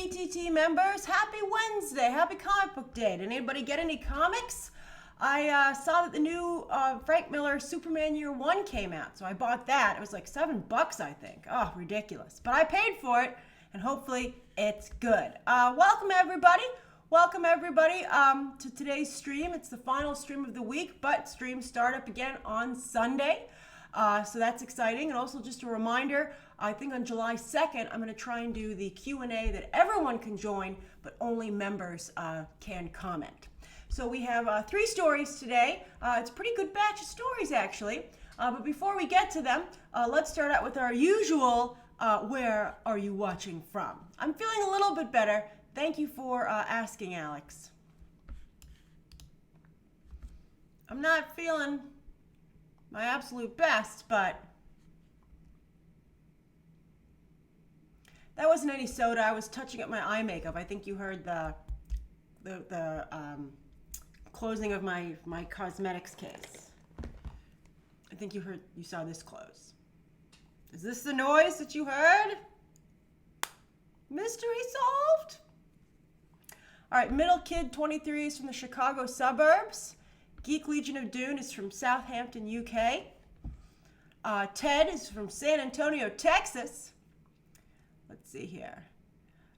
BTT members, happy Wednesday, happy comic book day. Did anybody get any comics? I saw that the new Frank Miller Superman Year One came out, so I bought that. It was like $7, I think. Oh, ridiculous. But I paid for it, and hopefully it's good. Welcome everybody. Welcome everybody to today's stream. It's the final stream of the week, but streams start up again on Sunday. So that's exciting. And also just a reminder, I think on July 2nd, I'm going to try and do the Q&A that everyone can join, but only members can comment. So we have 3 stories today. It's a pretty good batch of stories, actually. But before we get to them, let's start out with our usual, where are you watching from? I'm feeling a little bit better. Thank you for asking, Alex. I'm not feeling my absolute best, but that wasn't any soda. I was touching up my eye makeup. I think you heard the closing of my cosmetics case. I think you saw this close. Is this the noise that you heard? Mystery solved? All right, Middle Kid 23 is from the Chicago suburbs. Geek Legion of Dune is from Southampton, UK. Ted is from San Antonio, Texas. Let's see here.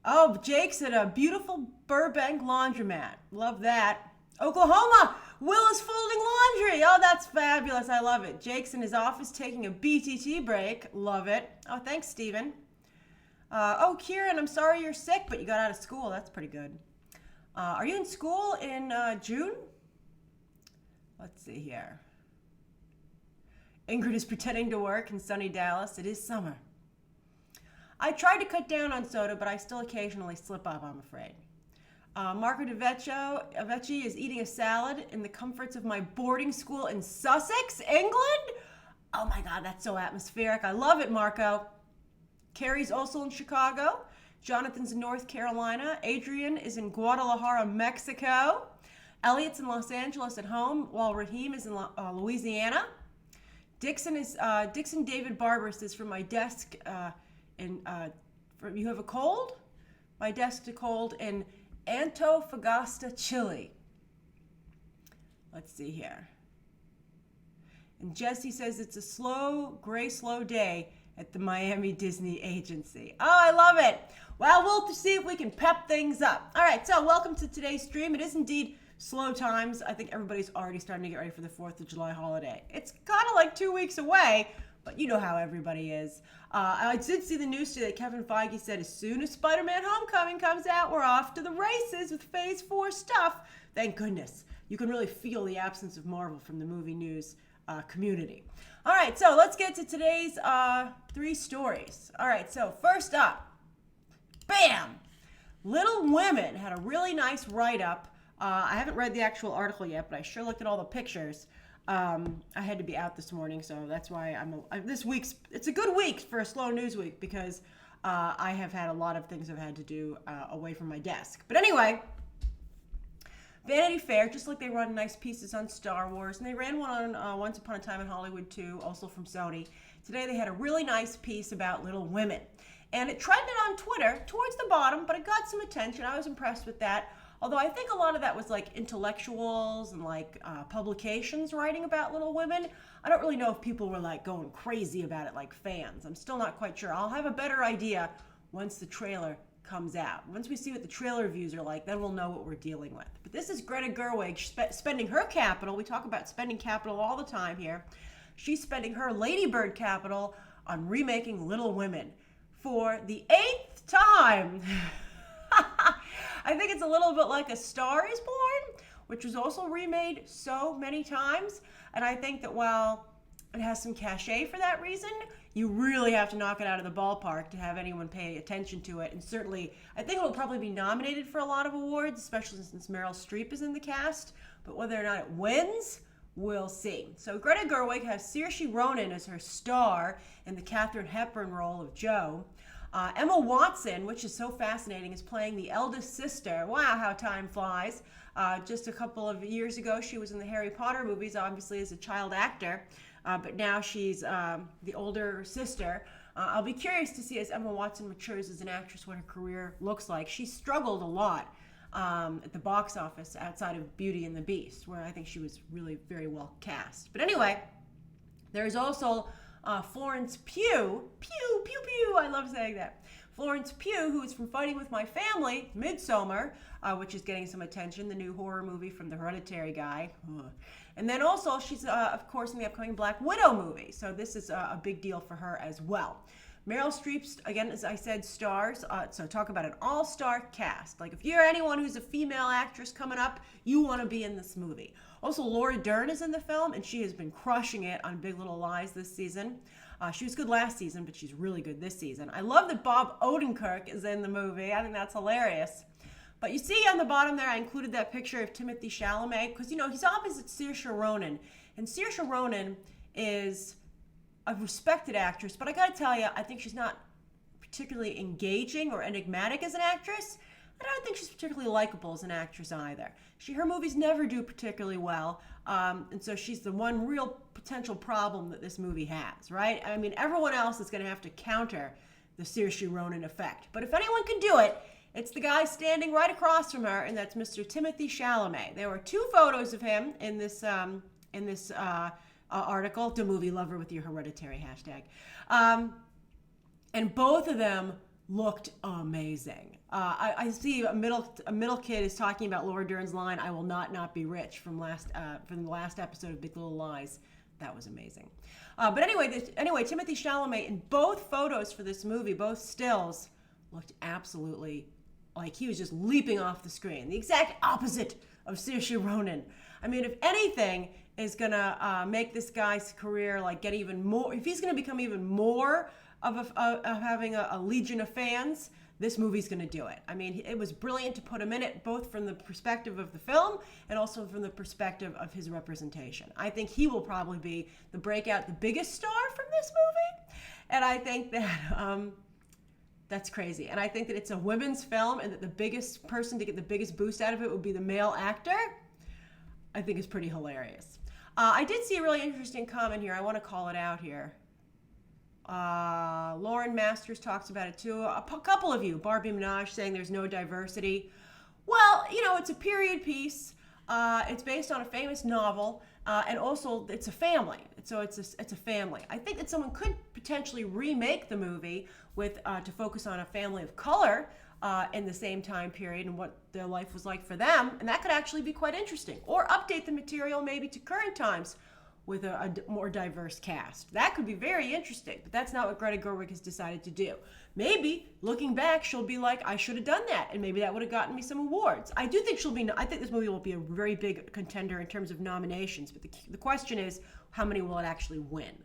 Oh, Jake's at a beautiful Burbank laundromat. Love that. Oklahoma, Will is folding laundry. Oh, that's fabulous. I love it. Jake's in his office taking a BTT break. Love it. Oh, thanks, Steven. Oh, Kieran, I'm sorry you're sick, but you got out of school. That's pretty good. Are you in school in June? Let's see here. Ingrid is pretending to work in sunny Dallas. It is summer. I tried to cut down on soda, but I still occasionally slip up, I'm afraid. Marco Avecchi is eating a salad in the comforts of my boarding school in Sussex, England. Oh my God, that's so atmospheric. I love it, Marco. Carrie's also in Chicago. Jonathan's in North Carolina. Adrian is in Guadalajara, Mexico. Elliot's in Los Angeles at home, while Raheem is in Louisiana. Dixon David Barber says, from my desk you have a cold? My desk to cold in Antofagasta, Chile. Let's see here. And Jesse says it's a slow day at the Miami Disney Agency. Oh, I love it. Well, we'll see if we can pep things up. All right, so welcome to today's stream. It is indeed slow times. I think everybody's already starting to get ready for the 4th of July holiday. It's kind of like 2 weeks away, but you know how everybody is. I did see the news today that Kevin Feige said as soon as Spider-Man Homecoming comes out, we're off to the races with Phase 4 stuff. Thank goodness. You can really feel the absence of Marvel from the movie news community. All right, so let's get to today's 3 stories. All right, so first up, bam! Little Women had a really nice write-up. I haven't read the actual article yet, but I sure looked at all the pictures. I had to be out this morning, so that's why it's a good week for a slow news week because I have had a lot of things I've had to do away from my desk. But anyway, Vanity Fair, just like they run nice pieces on Star Wars, and they ran one on Once Upon a Time in Hollywood too, also from Sony. Today they had a really nice piece about Little Women. And it trended on Twitter towards the bottom, but it got some attention. I was impressed with that. Although I think a lot of that was like intellectuals and like publications writing about Little Women. I don't really know if people were like going crazy about it like fans. I'm still not quite sure. I'll have a better idea once the trailer comes out. Once we see what the trailer reviews are like, then we'll know what we're dealing with. But this is Greta Gerwig spending her capital. We talk about spending capital all the time here. She's spending her Ladybird capital on remaking Little Women for the 8th time. I think it's a little bit like A Star is Born, which was also remade so many times. And I think that while it has some cachet for that reason, you really have to knock it out of the ballpark to have anyone pay attention to it. And certainly, I think it will probably be nominated for a lot of awards, especially since Meryl Streep is in the cast. But whether or not it wins, we'll see. So Greta Gerwig has Saoirse Ronan as her star in the Katharine Hepburn role of Jo. Emma Watson, which is so fascinating, is playing the eldest sister. Wow, how time flies. Just a couple of years ago, she was in the Harry Potter movies, obviously as a child actor. But now she's the older sister. I'll be curious to see as Emma Watson matures as an actress what her career looks like. She struggled a lot at the box office outside of Beauty and the Beast, where I think she was really very well cast. But anyway, there's also Florence Pugh. Pew, pew, pew. I love saying that. Florence Pugh, who is from Fighting With My Family, Midsommar, which is getting some attention, the new horror movie from the Hereditary guy. Ugh. And then also, she's, of course, in the upcoming Black Widow movie. So this is a big deal for her as well. Meryl Streep, again, as I said, stars. So talk about an all-star cast. Like, if you're anyone who's a female actress coming up, you want to be in this movie. Also, Laura Dern is in the film, and she has been crushing it on Big Little Lies this season. She was good last season, but she's really good this season. I love that Bob Odenkirk is in the movie. I think that's hilarious. But you see on the bottom there, I included that picture of Timothée Chalamet, because, you know, he's opposite Saoirse Ronan. And Saoirse Ronan is a respected actress, but I gotta tell you, I think she's not particularly engaging or enigmatic as an actress. I don't think she's particularly likable as an actress either. Her movies never do particularly well, and so she's the one real potential problem that this movie has, right? I mean, everyone else is going to have to counter the Saoirse Ronan effect. But if anyone can do it, it's the guy standing right across from her, and that's Mr. Timothée Chalamet. There were 2 photos of him in this article, The Movie Lover with your Hereditary hashtag. And both of them looked amazing. I see a middle kid is talking about Laura Dern's line, "I will not be rich," from the last episode of Big Little Lies. That was amazing. But anyway, Timothée Chalamet in both photos for this movie, both stills, looked absolutely like he was just leaping off the screen. The exact opposite of Saoirse Ronan. I mean, if anything is gonna make this guy's career like get even more, if he's gonna become even more of having a legion of fans, this movie's going to do it. I mean, it was brilliant to put him in it, both from the perspective of the film and also from the perspective of his representation. I think he will probably be the biggest star from this movie. And I think that that's crazy. And I think that it's a women's film, and that the biggest person to get the biggest boost out of it would be the male actor. I think it's pretty hilarious. I did see a really interesting comment here. I want to call it out here. Lauren Masters talks about it too. A couple of you, Barbie Minaj, saying there's no diversity. Well, you know, it's a period piece. It's based on a famous novel, and also it's a family. So it's a family. I think that someone could potentially remake the movie with to focus on a family of color in the same time period and what their life was like for them, and that could actually be quite interesting. Or update the material maybe to current times with a more diverse cast. That could be very interesting, but that's not what Greta Gerwig has decided to do. Maybe, looking back, she'll be like, I should have done that, and maybe that would have gotten me some awards. I think this movie will be a very big contender in terms of nominations, but the question is, how many will it actually win?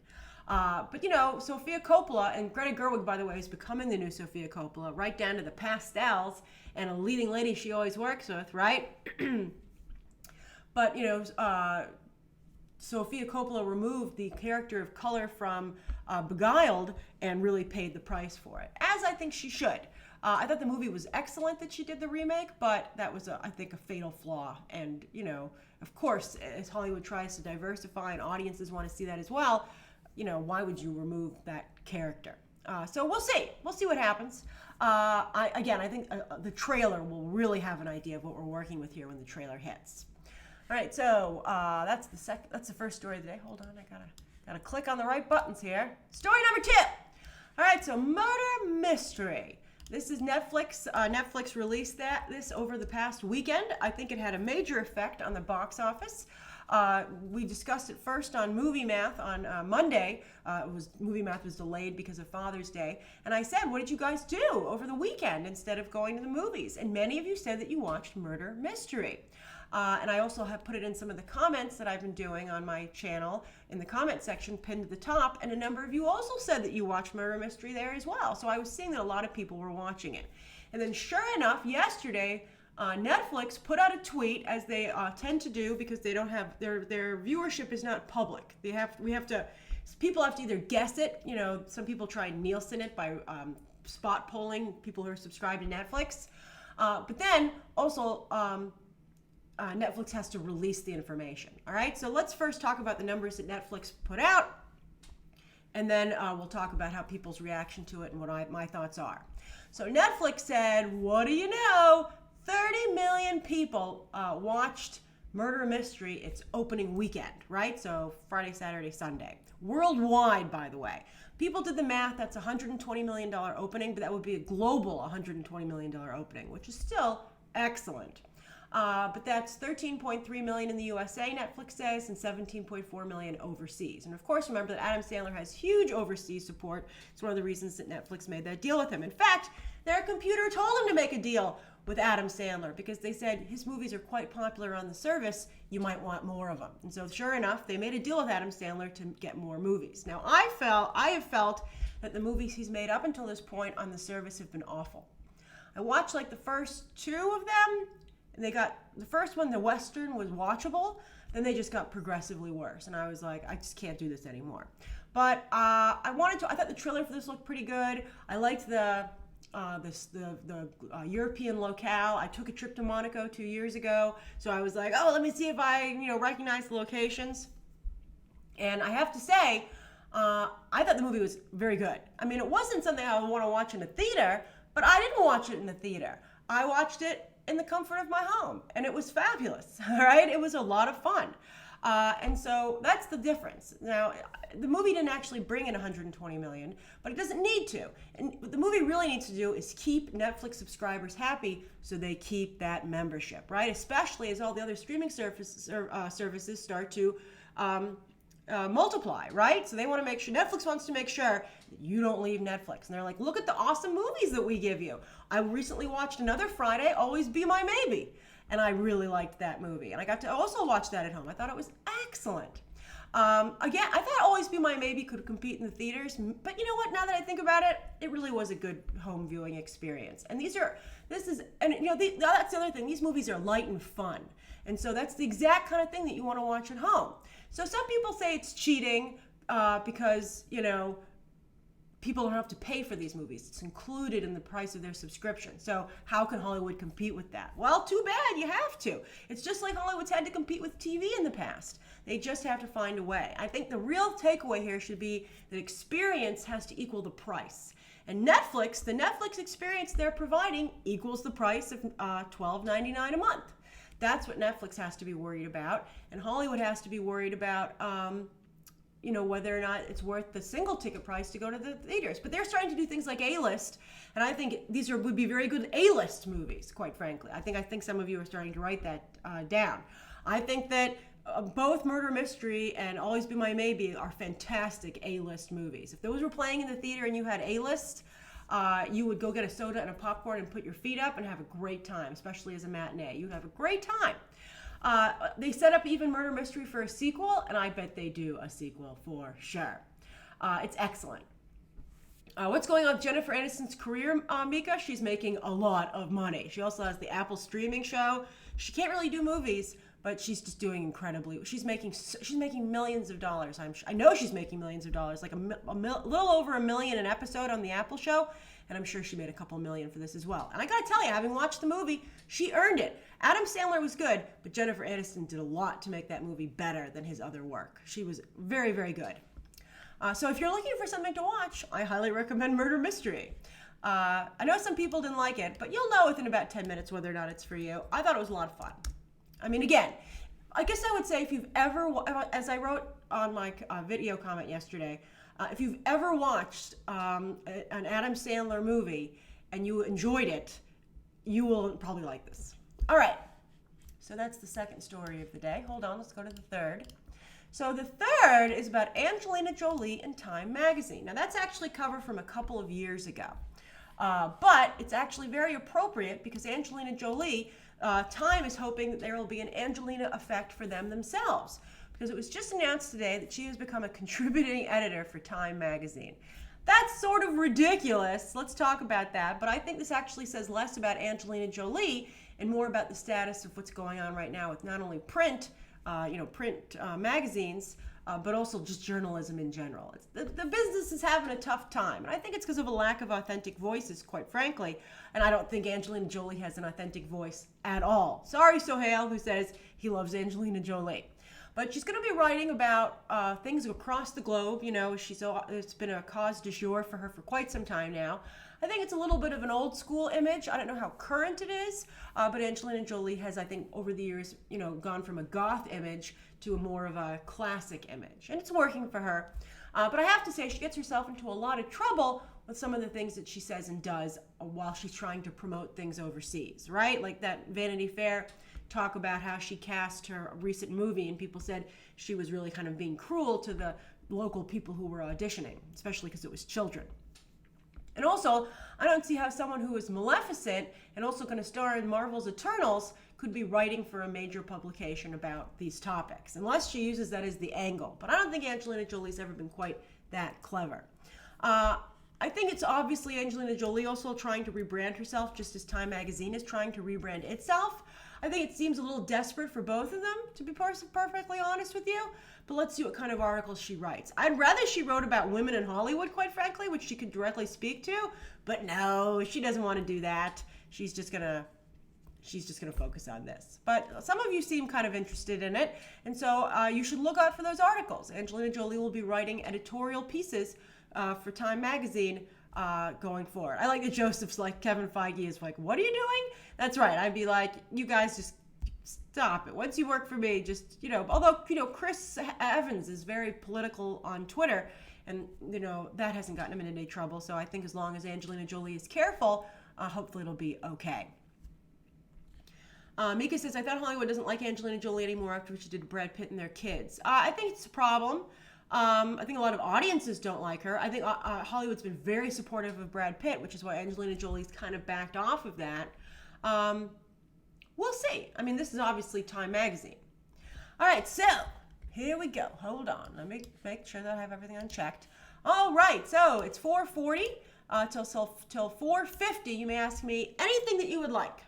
But, you know, Sofia Coppola, and Greta Gerwig, by the way, is becoming the new Sofia Coppola, right down to the pastels, and a leading lady she always works with, right? But, you know, Sofia Coppola removed the character of color from Beguiled and really paid the price for it, as I think she should. I thought the movie was excellent that she did the remake, but that was, I think, a fatal flaw. And, you know, of course, as Hollywood tries to diversify and audiences want to see that as well, you know, why would you remove that character? So we'll see. We'll see what happens. I think the trailer will really have an idea of what we're working with here when the trailer hits. All right, so that's the first story of the day. Hold on, I gotta click on the right buttons here. Story number 2. All right, so Murder Mystery. This is Netflix. Netflix released this over the past weekend. I think it had a major effect on the box office. We discussed it first on Movie Math on Monday. Movie Math was delayed because of Father's Day. And I said, what did you guys do over the weekend instead of going to the movies? And many of you said that you watched Murder Mystery. And I also have put it in some of the comments that I've been doing on my channel in the comment section pinned to the top. And a number of you also said that you watched Murder Mystery there as well. So I was seeing that a lot of people were watching it. And then sure enough, yesterday, Netflix put out a tweet, as they tend to do, because they don't have their viewership is not public. People have to either guess it. You know, some people try and Nielsen it by spot polling people who are subscribed to Netflix. But then also Netflix has to release the information. All right, so let's first talk about the numbers that Netflix put out. and then we'll talk about how people's reaction to it and what my thoughts are. So Netflix said, what do you know? 30 million people watched Murder Mystery its opening weekend, right? So Friday, Saturday, Sunday. Worldwide, by the way. People did the math. That's a $120 million opening, but that would be a global $120 million opening, which is still excellent. But that's 13.3 million in the USA, Netflix says, and 17.4 million overseas. And of course, remember that Adam Sandler has huge overseas support. It's one of the reasons that Netflix made that deal with him. In fact, their computer told him to make a deal with Adam Sandler because they said his movies are quite popular on the service. You might want more of them. And so sure enough, they made a deal with Adam Sandler to get more movies. Now, I have felt that the movies he's made up until this point on the service have been awful. I watched like the first two of them, and they got, the first one, the Western, was watchable. Then they just got progressively worse. And I was like, I just can't do this anymore. But I thought the trailer for this looked pretty good. I liked the European locale. I took a trip to Monaco 2 years ago. So I was like, oh, let me see if I, recognize the locations. And I have to say, I thought the movie was very good. I mean, it wasn't something I would want to watch in a theater, but I didn't watch it in the theater. I watched it in the comfort of my home, and it was fabulous, all right? It was a lot of fun. And so that's the difference. Now, the movie didn't actually bring in 120 million, but it doesn't need to. And what the movie really needs to do is keep Netflix subscribers happy so they keep that membership, right? Especially as all the other streaming services start to multiply, right? So they want to make sure, Netflix wants to make sure that you don't leave Netflix. And they're like, look at the awesome movies that we give you. I recently watched Another Friday, Always Be My Maybe. And I really liked that movie. And I got to also watch that at home. I thought it was excellent. Again, I thought Always Be My Maybe could compete in the theaters. But you know what? Now that I think about it, it really was a good home viewing experience. And that's the other thing. These movies are light and fun. And so that's the exact kind of thing that you want to watch at home. So some people say it's cheating because, people don't have to pay for these movies. It's included in the price of their subscription. So how can Hollywood compete with that? Well, too bad, you have to. It's just like Hollywood's had to compete with TV in the past. They just have to find a way. I think the real takeaway here should be that experience has to equal the price. And Netflix, the Netflix experience they're providing equals the price of $12.99 a month. That's what Netflix has to be worried about. And Hollywood has to be worried about whether or not it's worth the single ticket price to go to the theaters. But they're starting to do things like A-list, and I think would be very good A-list movies, quite frankly. I think some of you are starting to write that down. I think that both Murder Mystery and Always Be My Maybe are fantastic A-list movies. If those were playing in the theater and you had A-list, you would go get a soda and a popcorn and put your feet up and have a great time, especially as a matinee. You'd have a great time. They set up even Murder Mystery for a sequel, and I bet they do a sequel for sure. It's excellent. What's going on with Jennifer Aniston's career, Mika? She's making a lot of money. She also has the Apple streaming show. She can't really do movies, but she's just doing incredibly. She's making millions of dollars. I know she's making millions of dollars, like a little over $1 million an episode on the Apple show. And I'm sure she made a couple million for this as well. And I gotta tell you, having watched the movie, she earned it. Adam Sandler was good, but Jennifer Aniston did a lot to make that movie better than his other work. She was very, very good. So if you're looking for something to watch, I highly recommend Murder Mystery. I know some people didn't like it, but you'll know within about 10 minutes whether or not it's for you. I thought it was a lot of fun. I mean, again, I guess I would say if you've ever, as I wrote on my video comment yesterday, if you've ever watched an Adam Sandler movie and you enjoyed it, you will probably like this. All right, so that's the second story of the day. Hold on, let's go to the third. So the third is about Angelina Jolie and Time magazine. Now that's actually covered from a couple of years ago, but it's actually very appropriate because Angelina Jolie, Time is hoping that there will be an Angelina effect for them themselves, because it was just announced today that she has become a contributing editor for Time magazine. That's sort of ridiculous. Let's talk about that. But I think this actually says less about Angelina Jolie and more about the status of what's going on right now with not only print magazines, but also just journalism in general. The business is having a tough time. And I think it's because of a lack of authentic voices, quite frankly. And I don't think Angelina Jolie has an authentic voice at all. Sorry, Sohail, who says he loves Angelina Jolie. But she's going to be writing about things across the globe. You know, it's been a cause du jour for her for quite some time now. I think it's a little bit of an old school image. I don't know how current it is, but Angelina Jolie has, I think, over the years, you know, gone from a goth image to a more of a classic image, and it's working for her. But I have to say, she gets herself into a lot of trouble with some of the things that she says and does while she's trying to promote things overseas, right? Like that Vanity Fair talk about how she cast her recent movie, and people said she was really kind of being cruel to the local people who were auditioning, especially because it was children. And also, I don't see how someone who is Maleficent and also going to star in Marvel's Eternals could be writing for a major publication about these topics, unless she uses that as the angle. But I don't think Angelina Jolie's ever been quite that clever. I think it's obviously Angelina Jolie also trying to rebrand herself, just as Time Magazine is trying to rebrand itself. I think it seems a little desperate for both of them, to be perfectly honest with you. But let's see what kind of articles she writes. I'd rather she wrote about women in Hollywood, quite frankly, which she could directly speak to. But no, she doesn't want to do that. She's just gonna focus on this. But some of you seem kind of interested in it, and so you should look out for those articles. Angelina Jolie will be writing editorial pieces for Time Magazine going forward. I like that Joseph's like, Kevin Feige is like, what are you doing? That's right. I'd be like, you guys just stop it. Once you work for me, just, you know, although, you know, Chris Evans is very political on Twitter, and, you know, that hasn't gotten him into any trouble. So I think as long as Angelina Jolie is careful, hopefully it'll be okay. Mika says, I thought Hollywood doesn't like Angelina Jolie anymore after what she did to Brad Pitt and their kids. I think it's a problem. I think a lot of audiences don't like her. I think Hollywood's been very supportive of Brad Pitt, which is why Angelina Jolie's kind of backed off of that. We'll see. I mean, this is obviously Time Magazine. All right, so here we go. Hold on. Let me make sure that I have everything unchecked. All right, so it's 4:40 till 4:50. You may ask me anything that you would like.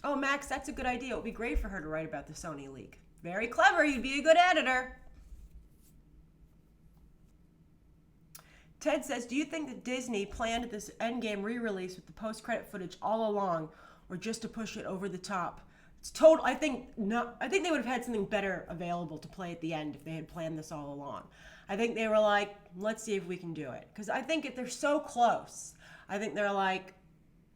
Oh, Max, that's a good idea. It would be great for her to write about the Sony leak. Very clever. You'd be a good editor. Ted says, do you think that Disney planned this Endgame re-release with the post-credit footage all along, or just to push it over the top? It's total. I think they would have had something better available to play at the end if they had planned this all along. I think they were like, let's see if we can do it. Because I think if they're so close, I think they're like,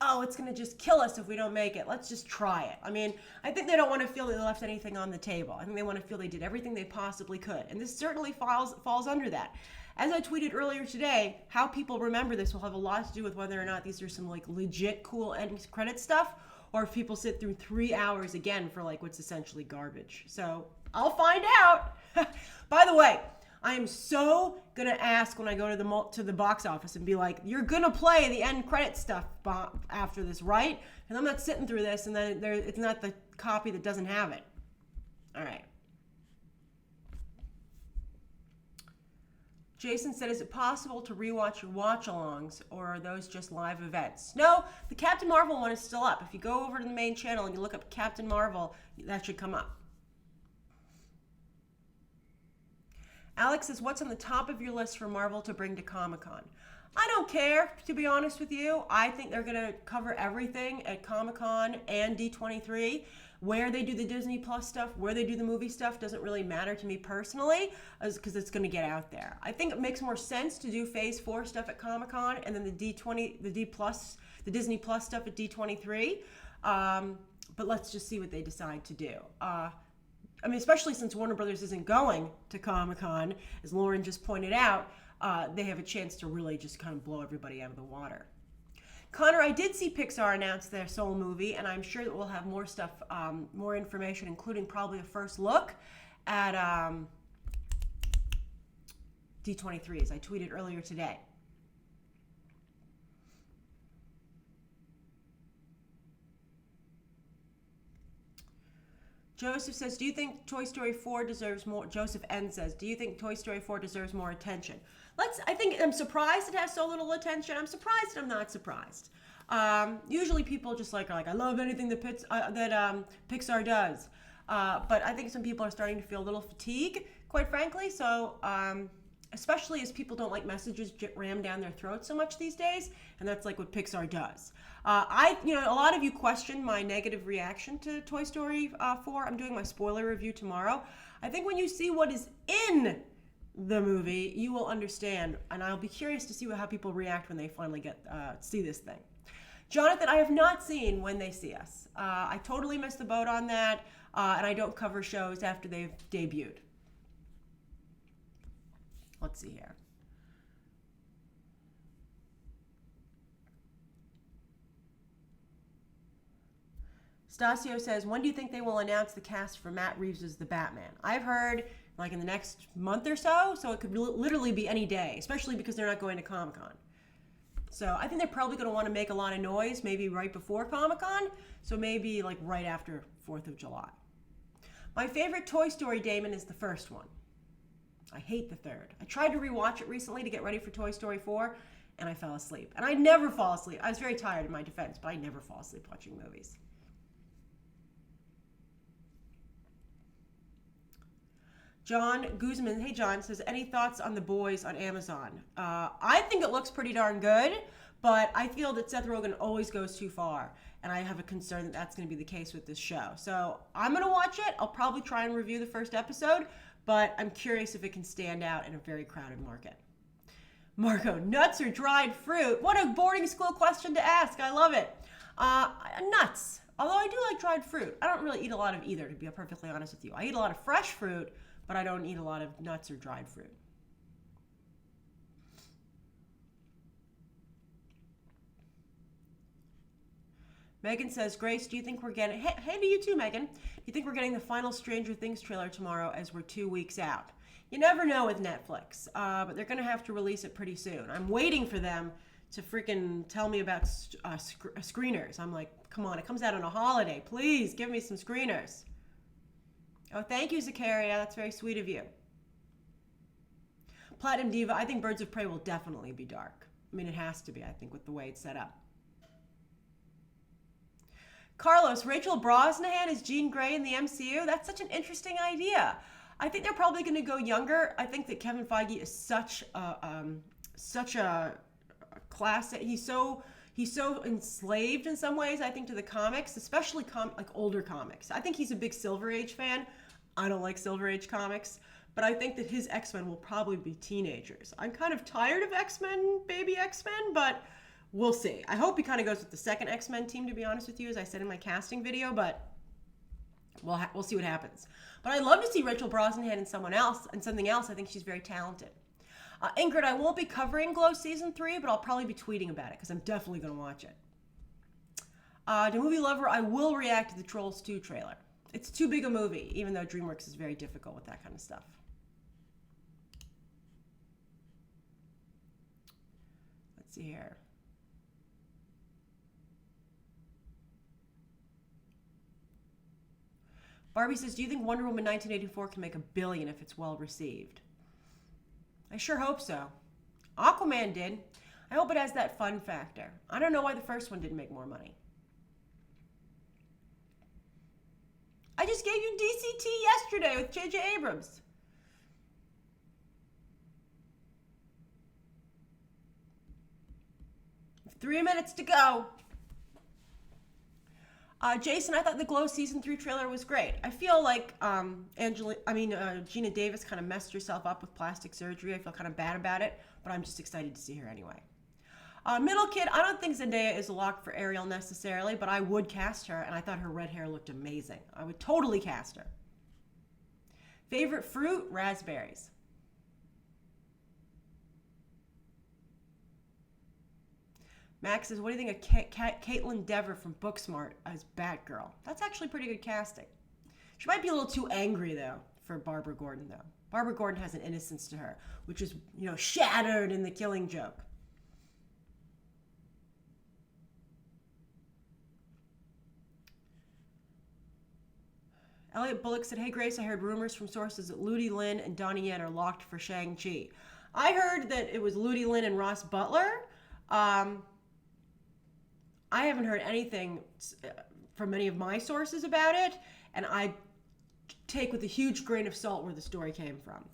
oh, it's going to just kill us if we don't make it. Let's just try it. I mean, I think they don't want to feel they left anything on the table. I think they want to feel they did everything they possibly could. And this certainly falls under that. As I tweeted earlier today, how people remember this will have a lot to do with whether or not these are some like legit cool end credit stuff, or if people sit through 3 hours again for like what's essentially garbage. So I'll find out. By the way, I am so gonna ask when I go to the box office and be like, "You're gonna play the end credit stuff after this, right?" And I'm not sitting through this, and then it's not the copy that doesn't have it. All right. Jason said, "Is it possible to rewatch your watch-alongs, or are those just live events?" No, the Captain Marvel one is still up. If you go over to the main channel and you look up Captain Marvel, that should come up. Alex says, what's on the top of your list for Marvel to bring to Comic-Con? I don't care, to be honest with you. I think they're going to cover everything at Comic-Con and D23. Where they do the Disney Plus stuff, where they do the movie stuff doesn't really matter to me personally, because it's going to get out there. I think it makes more sense to do Phase 4 stuff at Comic-Con and then the Disney Plus stuff at D23. But let's just see what they decide to do. I mean, especially since Warner Brothers isn't going to Comic-Con, as Lauren just pointed out, they have a chance to really just kind of blow everybody out of the water. Connor, I did see Pixar announce their Soul movie, and I'm sure that we'll have more stuff, more information, including probably a first look at D23, as I tweeted earlier today. Joseph says, do you think Toy Story 4 deserves more? Joseph N says, do you think Toy Story 4 deserves more attention? I'm surprised it has so little attention. I'm surprised and I'm not surprised. Usually people just are like, I love anything that Pixar does. But I think some people are starting to feel a little fatigue, quite frankly. So especially as people don't like messages rammed down their throats so much these days, and that's like what Pixar does. A lot of you questioned my negative reaction to Toy Story 4. I'm doing my spoiler review tomorrow. I think when you see what is in the movie, you will understand, and I'll be curious to see how people react when they finally get see this thing. Jonathan, I have not seen When They See Us. I totally missed the boat on that, and I don't cover shows after they've debuted. Let's see here. Stasio says, when do you think they will announce the cast for Matt Reeves' The Batman? I've heard like in the next month or so it could literally be any day, especially because they're not going to Comic-Con. So I think they're probably going to want to make a lot of noise, maybe right before Comic-Con, so maybe like right after 4th of July. My favorite Toy Story, Damon, is the first one. I hate the third. I tried to rewatch it recently to get ready for Toy Story 4, and I fell asleep. And I never fall asleep. I was very tired in my defense, but I never fall asleep watching movies. John Guzman, hey John, says, any thoughts on The Boys on Amazon? I think it looks pretty darn good, but I feel that Seth Rogen always goes too far, and I have a concern that that's going to be the case with this show. So I'm going to watch it. I'll probably try and review the first episode, but I'm curious if it can stand out in a very crowded market. Marco, nuts or dried fruit? What a boarding school question to ask. I love it. Nuts. Although I do like dried fruit. I don't really eat a lot of either, to be perfectly honest with you. I eat a lot of fresh fruit, but I don't eat a lot of nuts or dried fruit. Megan says, Grace, do you think we're getting... Hey to you too, Megan. Do you think we're getting the final Stranger Things trailer tomorrow as we're 2 weeks out? You never know with Netflix, but they're going to have to release it pretty soon. I'm waiting for them to freaking tell me about screeners. I'm like, come on, it comes out on a holiday. Please give me some screeners. Oh, thank you, Zakaria. That's very sweet of you. Platinum Diva, I think Birds of Prey will definitely be dark. I mean, it has to be, I think, with the way it's set up. Carlos, Rachel Brosnahan is Jean Grey in the MCU? That's such an interesting idea. I think they're probably going to go younger. I think that Kevin Feige is such a classic. He's so enslaved in some ways, I think, to the comics, especially like older comics. I think he's a big Silver Age fan. I don't like Silver Age comics, but I think that his X-Men will probably be teenagers. I'm kind of tired of X-Men, baby X-Men, but we'll see. I hope he kind of goes with the second X-Men team, to be honest with you, as I said in my casting video, but we'll see what happens. But I'd love to see Rachel Brosnahan and something else. I think she's very talented. Ingrid, I won't be covering Glow Season 3, but I'll probably be tweeting about it because I'm definitely going to watch it. To Movie Lover, I will react to the Trolls 2 trailer. It's too big a movie, even though DreamWorks is very difficult with that kind of stuff. Let's see here. Barbie says, do you think Wonder Woman 1984 can make $1 billion if it's well received? I sure hope so. Aquaman did. I hope it has that fun factor. I don't know why the first one didn't make more money. I just gave you DCT yesterday with J.J. Abrams. Three minutes to go. Jason, I thought the Glow Season 3 trailer was great. I feel like Gina Davis kind of messed herself up with plastic surgery. I feel kind of bad about it, but I'm just excited to see her anyway. Middle Kid, I don't think Zendaya is a lock for Ariel necessarily, but I would cast her, and I thought her red hair looked amazing. I would totally cast her. Favorite fruit? Raspberries. Max says, what do you think of Caitlin Dever from Booksmart as Batgirl? That's actually pretty good casting. She might be a little too angry, though, for Barbara Gordon, though. Barbara Gordon has an innocence to her, which is, shattered in The Killing Joke. Elliot Bullock said, hey, Grace, I heard rumors from sources that Ludi Lin and Donnie Yen are locked for Shang-Chi. I heard that it was Ludi Lin and Ross Butler. I haven't heard anything from any of my sources about it, and I take with a huge grain of salt where the story came from.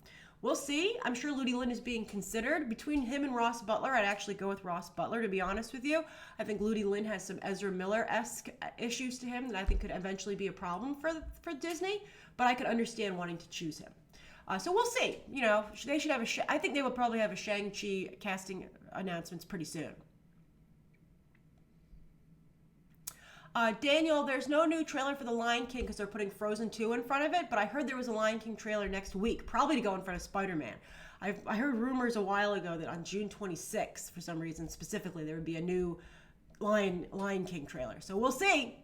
we'll see. I'm sure Ludi Lin is being considered. Between him and Ross Butler, I'd actually go with Ross Butler, to be honest with you. I think Ludi Lin has some Ezra Miller-esque issues to him that I think could eventually be a problem for Disney, but I could understand wanting to choose him. So we'll see. You know, they should have I think they will probably have a Shang-Chi casting announcements pretty soon. Daniel, there's no new trailer for The Lion King because they're putting Frozen 2 in front of it, but I heard there was a Lion King trailer next week, probably to go in front of Spider-Man. I heard rumors a while ago that on June 26th, for some reason specifically, there would be a new Lion King trailer. So we'll see.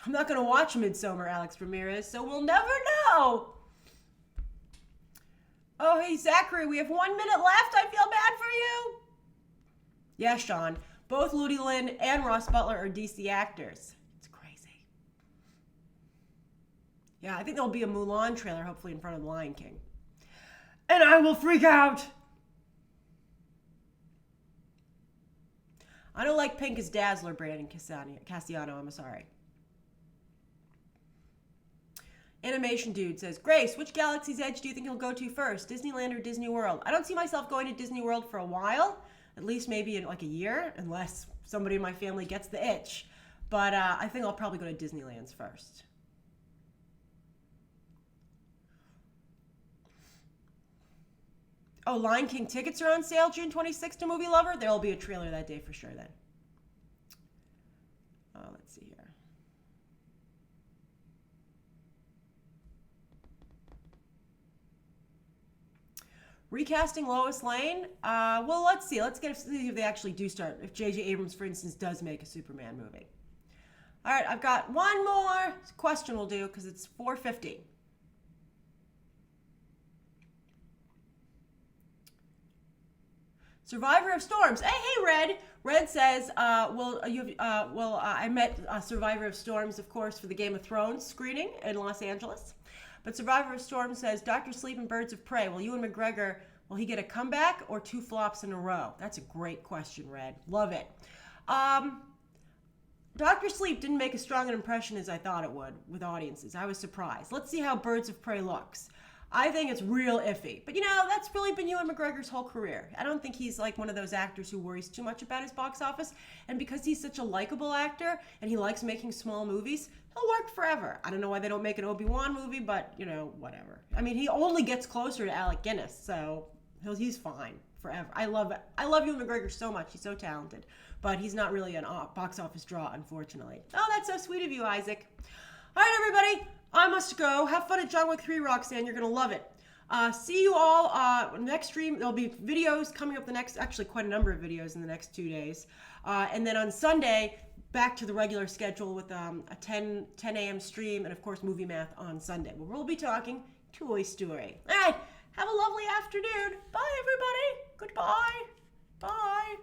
I'm not going to watch Midsommar, Alex Ramirez, so we'll never know. Oh, hey, Zachary, we have 1 minute left. I feel bad for you. Yeah, Sean. Both Ludi Lin and Ross Butler are DC actors. It's crazy. Yeah, I think there'll be a Mulan trailer, hopefully in front of The Lion King. And I will freak out. I don't like pink as Dazzler, Brandon Cassiano. I'm sorry. Animation Dude says, Grace, which Galaxy's Edge do you think you'll go to first, Disneyland or Disney World? I don't see myself going to Disney World for a while. At least maybe in like a year, unless somebody in my family gets the itch. But I think I'll probably go to Disneyland's first. Oh, Lion King tickets are on sale June 26th to Movie Lover. There will be a trailer that day for sure then. Let's see here. Recasting Lois Lane? Well, let's see. Let's see if they actually do start. If J.J. Abrams, for instance, does make a Superman movie. All right, I've got one more question we'll do because it's 4:50. Survivor of Storms. Hey, Red. Red says, I met Survivor of Storms, of course, for the Game of Thrones screening in Los Angeles. But Survivor of Storm says, Dr. Sleep and Birds of Prey, will Ewan McGregor, will he get a comeback or 2 flops in a row? That's a great question, Red. Love it. Dr. Sleep didn't make as strong an impression as I thought it would with audiences. I was surprised. Let's see how Birds of Prey looks. I think it's real iffy. But, you know, that's really been Ewan McGregor's whole career. I don't think he's like one of those actors who worries too much about his box office. And because he's such a likable actor and he likes making small movies, he'll work forever. I don't know why they don't make an Obi-Wan movie, but, you know, whatever. I mean, he only gets closer to Alec Guinness, so he's fine forever. I love Ewan McGregor so much. He's so talented. But he's not really a box office draw, unfortunately. Oh, that's so sweet of you, Isaac. All right, everybody. I must go. Have fun at John Wick 3, Roxanne. You're going to love it. See you all next stream. There'll be videos coming up actually quite a number of videos in the next 2 days. And then on Sunday, back to the regular schedule with a 10 a.m. stream and, of course, Movie Math on Sunday, where we'll be talking Toy Story. All right. Have a lovely afternoon. Bye, everybody. Goodbye. Bye.